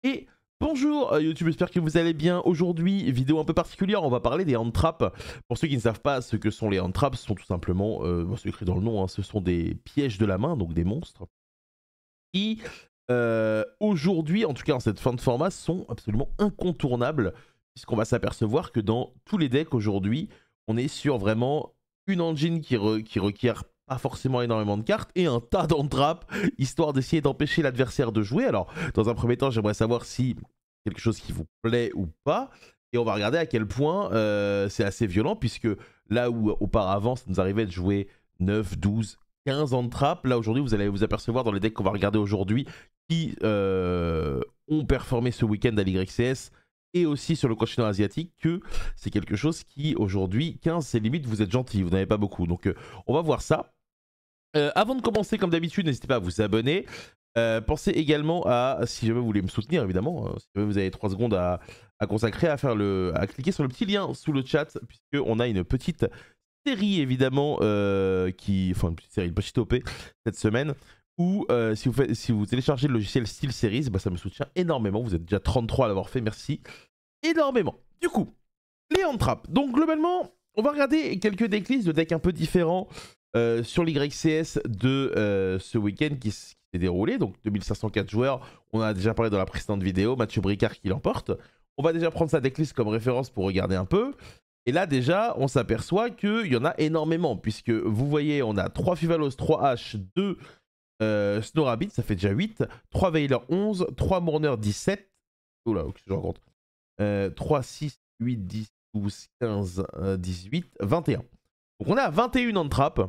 Et bonjour YouTube, j'espère que vous allez bien. Aujourd'hui, vidéo un peu particulière, on va parler des hand traps. Pour ceux qui ne savent pas ce que sont les hand traps, ce sont tout simplement, c'est écrit dans le nom, hein, ce sont des pièges de la main, donc des monstres, qui aujourd'hui, en tout cas en cette fin de format, sont absolument incontournables, puisqu'on va s'apercevoir que dans tous les decks aujourd'hui, on est sur vraiment une engine qui requiert pas forcément énormément de cartes et un tas d'hand traps, histoire d'essayer d'empêcher l'adversaire de jouer. Alors, dans un premier temps, j'aimerais savoir si c'est quelque chose qui vous plaît ou pas. Et on va regarder à quel point c'est assez violent, puisque là où auparavant, ça nous arrivait de jouer 9, 12, 15 hand traps, là aujourd'hui, vous allez vous apercevoir dans les decks qu'on va regarder aujourd'hui qui ont performé ce week-end à l'YCS et aussi sur le continent asiatique, que c'est quelque chose qui aujourd'hui, 15 c'est limite, vous êtes gentil, vous n'avez pas beaucoup. Donc on va voir ça. Avant de commencer, comme d'habitude, n'hésitez pas à vous abonner. Pensez également à, si jamais vous voulez me soutenir évidemment, si jamais vous avez 3 secondes à consacrer, à cliquer sur le petit lien sous le chat, puisqu'on a une petite série évidemment, enfin une petite OP cette semaine, où si vous téléchargez le logiciel SteelSeries, bah, ça me soutient énormément. Vous êtes déjà 33 à l'avoir fait, merci énormément. Du coup, les hand traps. Donc globalement, on va regarder quelques decklists de decks un peu différents sur l'YCS de ce week-end qui s'est déroulé. Donc 2504 joueurs, on en a déjà parlé dans la précédente vidéo, Mathieu Bricard qui l'emporte. On va déjà prendre sa decklist comme référence pour regarder un peu. Et là déjà, on s'aperçoit qu'il y en a énormément, puisque vous voyez, on a 3 Fivalos, 3 H, 2 Snow Rabbit, ça fait déjà 8, 3 Veiler 11, 3 Mourner 17, oula, ok, je raconte, 3, 6, 8, 10, 12, 15, 18, 21. Donc on est à 21 hand traps,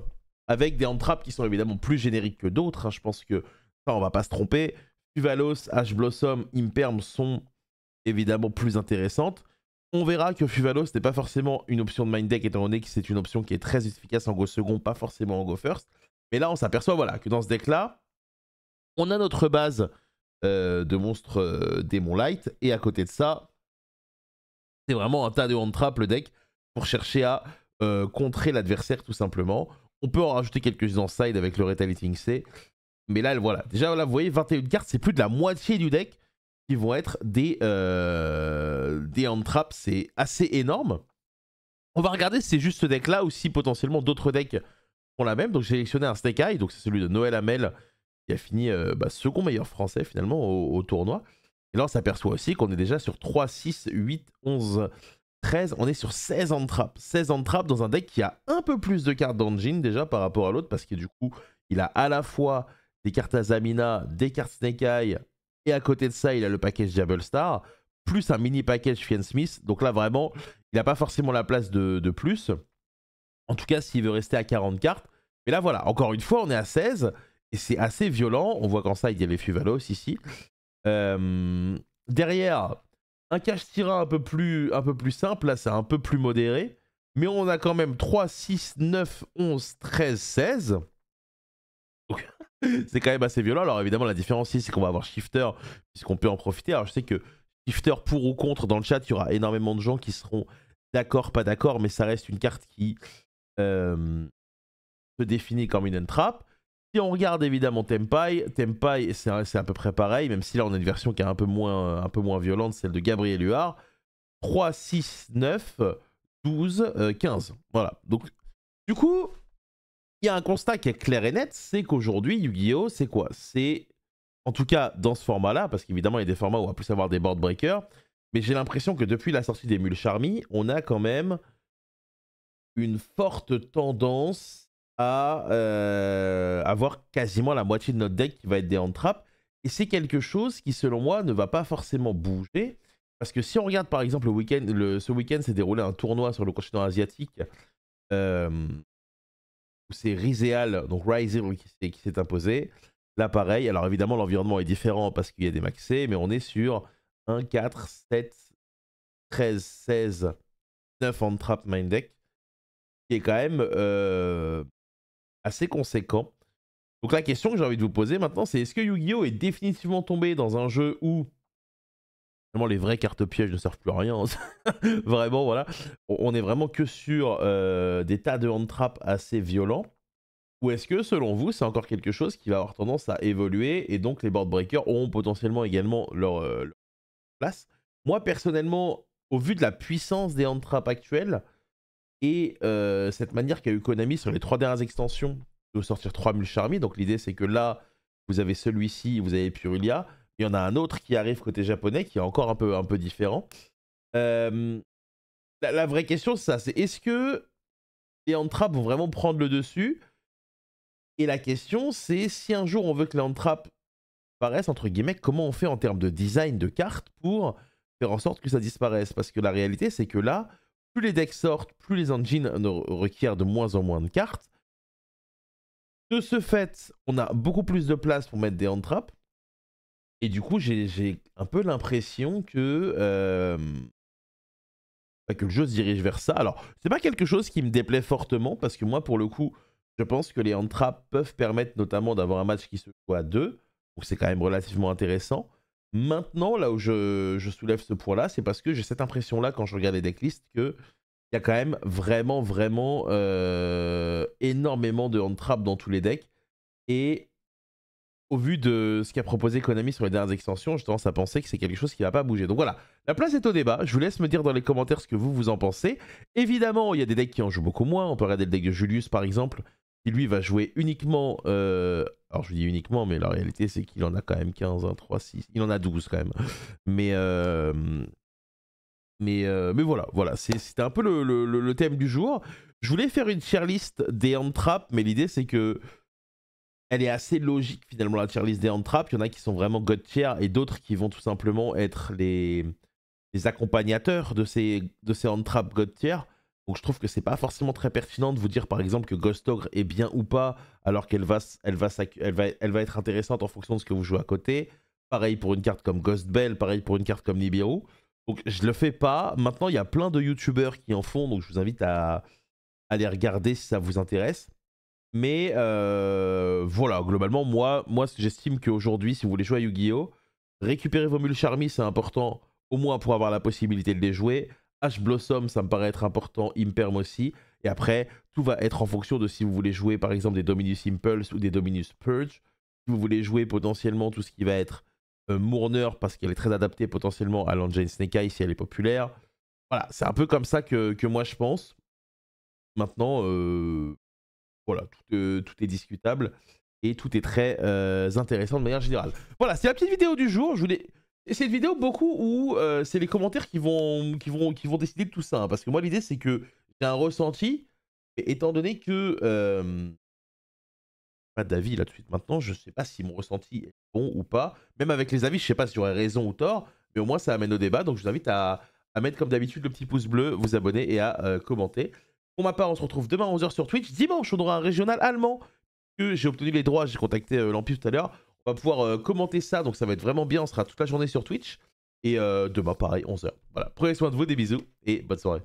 avec des hand traps qui sont évidemment plus génériques que d'autres, hein. Je pense que ça, on va pas se tromper. Fuvalos, Ash Blossom, Imperm sont évidemment plus intéressantes. On verra que Fuvalos n'est pas forcément une option de main deck, étant donné que c'est une option qui est très efficace en go second, pas forcément en go first. Mais là, on s'aperçoit voilà, que dans ce deck-là, on a notre base de monstres démon light, et à côté de ça, c'est vraiment un tas de hand trap le deck pour chercher à contrer l'adversaire tout simplement. On peut en rajouter quelques-unes en side avec le Retaliating C. Mais là, voilà. Déjà, là, vous voyez, 21 cartes, c'est plus de la moitié du deck qui vont être des hand traps. C'est assez énorme. On va regarder si c'est juste ce deck-là ou si potentiellement d'autres decks font la même. Donc j'ai sélectionné un Snake Eye, donc c'est celui de Noël Hamel qui a fini second meilleur français finalement au tournoi. Et là, on s'aperçoit aussi qu'on est déjà sur 3, 6, 8, 11, 13. On est sur 16 hand traps. 16 hand traps dans un deck qui a un peu plus de cartes d'engine déjà par rapport à l'autre, parce que du coup, il a à la fois des cartes Azamina, des cartes Snake Eye, et à côté de ça, il a le package Diablo Star, plus un mini package Fiend Smith. Donc là, vraiment, il n'a pas forcément la place de plus. En tout cas, s'il veut rester à 40 cartes. Mais là, voilà, encore une fois, on est à 16. Et c'est assez violent. On voit qu'en side, il y a les Fuvalos ici. Derrière, un cache-tira un peu plus simple. Là, c'est un peu plus modéré. Mais on a quand même 3, 6, 9, 11, 13, 16. Donc, c'est quand même assez violent. Alors évidemment, la différence ici, c'est qu'on va avoir Shifter, puisqu'on peut en profiter. Alors je sais que Shifter pour ou contre, dans le chat, il y aura énormément de gens qui seront d'accord, pas d'accord. Mais ça reste une carte qui se définit comme une trap. Si on regarde évidemment Tempai, c'est à peu près pareil, même si là on a une version qui est un peu moins violente, celle de Gabriel Huard. 3, 6, 9, 12, 15. Voilà. Donc, du coup, il y a un constat qui est clair et net, c'est qu'aujourd'hui, Yu-Gi-Oh! C'est quoi? C'est, en tout cas dans ce format-là, parce qu'évidemment il y a des formats où on va plus avoir des board breakers, mais j'ai l'impression que depuis la sortie des Mules Charmy, on a quand même une forte tendance à avoir quasiment la moitié de notre deck qui va être des hand traps. Et c'est quelque chose qui, selon moi, ne va pas forcément bouger. Parce que si on regarde par exemple ce week-end s'est déroulé un tournoi sur le continent asiatique où c'est Rizeal, donc Rizeal qui s'est imposé. Là pareil, alors évidemment l'environnement est différent parce qu'il y a des maxés, mais on est sur 1, 4, 7, 13, 16, 9 hand trap main deck, qui est quand même assez conséquent. Donc la question que j'ai envie de vous poser maintenant, c'est est-ce que Yu-Gi-Oh! Est définitivement tombé dans un jeu où vraiment les vraies cartes pièges ne servent plus à rien. Vraiment, voilà. On est vraiment que sur des tas de hand traps assez violents. Ou est-ce que, selon vous, c'est encore quelque chose qui va avoir tendance à évoluer et donc les board breakers auront potentiellement également leur place. Moi, personnellement, au vu de la puissance des hand traps actuels et cette manière qu'a eu Konami sur les 3 dernières extensions de sortir 3000 Charmy, donc l'idée c'est que là, vous avez celui-ci, vous avez Purulia, il y en a un autre qui arrive côté japonais qui est encore un peu différent. La vraie question, c'est ça, c'est est-ce que les hand traps vont vraiment prendre le dessus? Et la question, c'est si un jour on veut que les hand traps paraissent, entre guillemets, comment on fait en termes de design de cartes pour faire en sorte que ça disparaisse? Parce que la réalité, c'est que là, plus les decks sortent, plus les engines requièrent de moins en moins de cartes. De ce fait, on a beaucoup plus de place pour mettre des hand traps. Et du coup, j'ai un peu l'impression que le jeu se dirige vers ça. Alors, c'est pas quelque chose qui me déplaît fortement, parce que moi, pour le coup, je pense que les hand traps peuvent permettre notamment d'avoir un match qui se joue à 2. Donc c'est quand même relativement intéressant. Maintenant, là où je soulève ce point-là, c'est parce que j'ai cette impression-là, quand je regarde les decklists, qu'il y a quand même vraiment énormément de hand traps dans tous les decks. Et au vu de ce qu'a proposé Konami sur les dernières extensions, j'ai tendance à penser que c'est quelque chose qui va pas bouger. Donc voilà, la place est au débat. Je vous laisse me dire dans les commentaires ce que vous en pensez. Évidemment, il y a des decks qui en jouent beaucoup moins. On peut regarder le deck de Julius par exemple, qui lui va jouer uniquement... Alors je dis uniquement, mais la réalité c'est qu'il en a quand même 15, 1, 3, 6... Il en a 12 quand même. Mais voilà, c'était un peu le thème du jour. Je voulais faire une tier list des hand traps, mais l'idée c'est que elle est assez logique finalement, la tier list des hand traps. Il y en a qui sont vraiment god tier et d'autres qui vont tout simplement être les accompagnateurs de ces hand traps god tier. Donc je trouve que c'est pas forcément très pertinent de vous dire par exemple que Ghost Ogre est bien ou pas, alors qu'elle va être intéressante en fonction de ce que vous jouez à côté. Pareil pour une carte comme Ghost Bell, pareil pour une carte comme Nibiru. Donc je le fais pas. Maintenant il y a plein de youtubeurs qui en font, donc je vous invite à aller regarder si ça vous intéresse. Mais voilà, globalement, moi j'estime qu'aujourd'hui, si vous voulez jouer à Yu-Gi-Oh!, récupérer vos mules Charmy, c'est important, au moins pour avoir la possibilité de les jouer. H Blossom, ça me paraît être important, Imperm aussi. Et après, tout va être en fonction de si vous voulez jouer par exemple des Dominus Impulse ou des Dominus Purge. Si vous voulez jouer potentiellement tout ce qui va être Mourner, parce qu'elle est très adaptée potentiellement à l'engine Snake Eye si elle est populaire. Voilà, c'est un peu comme ça que moi je pense. Maintenant, voilà, tout est discutable et tout est très intéressant de manière générale. Voilà, c'est la petite vidéo du jour. C'est une vidéo beaucoup où c'est les commentaires qui vont décider de tout ça. Hein, parce que moi, l'idée, c'est que j'ai un ressenti, et étant donné que... pas d'avis là tout de suite maintenant, je sais pas si mon ressenti est bon ou pas. Même avec les avis, je sais pas si j'aurais raison ou tort, mais au moins ça amène au débat. Donc je vous invite à mettre comme d'habitude le petit pouce bleu, vous abonner et à commenter. Pour ma part, on se retrouve demain à 11 h sur Twitch. Dimanche, on aura un régional allemand que j'ai obtenu les droits. J'ai contacté l'Empire tout à l'heure. On va pouvoir commenter ça, donc ça va être vraiment bien. On sera toute la journée sur Twitch. Et demain, pareil, 11 h. Voilà, prenez soin de vous, des bisous et bonne soirée.